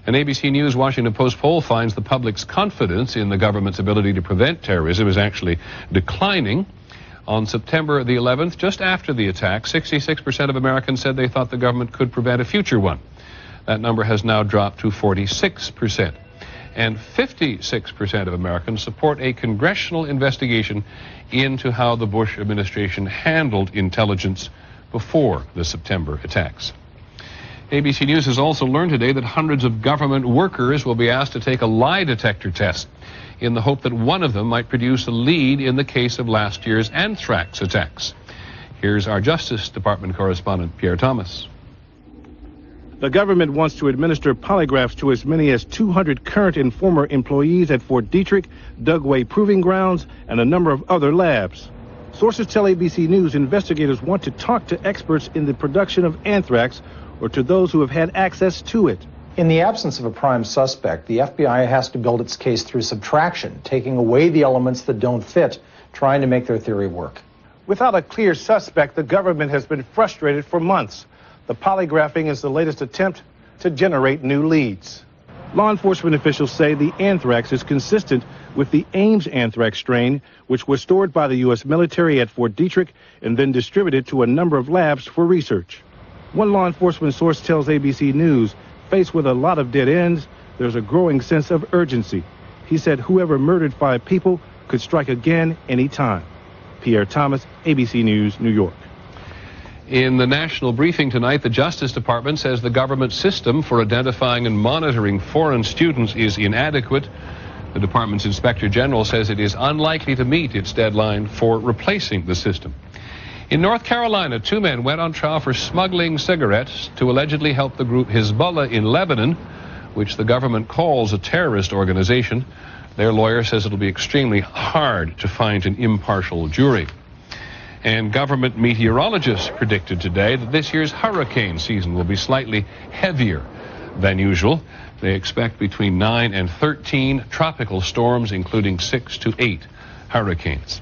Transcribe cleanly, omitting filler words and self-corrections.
An ABC News Washington Post poll finds the public's confidence in the government's ability to prevent terrorism is actually declining. On September the 11th, just after the attack, 66% of Americans said they thought the government could prevent a future one. That number has now dropped to 46%. And 56% of Americans support a congressional investigation into how the Bush administration handled intelligence before the September attacks. ABC News has also learned today that hundreds of government workers will be asked to take a lie detector test in the hope that one of them might produce a lead in the case of last year's Anthrax attacks. Here's our Justice Department correspondent, Pierre Thomas. The government wants to administer polygraphs to as many as 200 current and former employees at Fort Detrich, Dugway Proving Grounds, and a number of other labs. Sources tell ABC News investigators want to talk to experts in the production of anthrax or to those who have had access to it. In the absence of a prime suspect, the FBI has to build its case through subtraction, taking away the elements that don't fit, trying to make their theory work. Without a clear suspect, the government has been frustrated for months. The polygraphing is the latest attempt to generate new leads. Law enforcement officials say the anthrax is consistent with the Ames anthrax strain, which was stored by the U.S. military at Fort Detrich and then distributed to a number of labs for research. One law enforcement source tells ABC News, faced with a lot of dead ends, there's a growing sense of urgency. He said whoever murdered 5 people could strike again any time. Pierre Thomas, ABC News, New York. In the national briefing tonight, the Justice Department says the government system for identifying and monitoring foreign students is inadequate. The department's Inspector General says it is unlikely to meet its deadline for replacing the system. In North Carolina, 2 men went on trial for smuggling cigarettes to allegedly help the group Hezbollah in Lebanon, which the government calls a terrorist organization. Their lawyer says it'll be extremely hard to find an impartial jury. And government meteorologists predicted today that this year's hurricane season will be slightly heavier than usual. They expect between 9 and 13 tropical storms, including 6 to 8 hurricanes.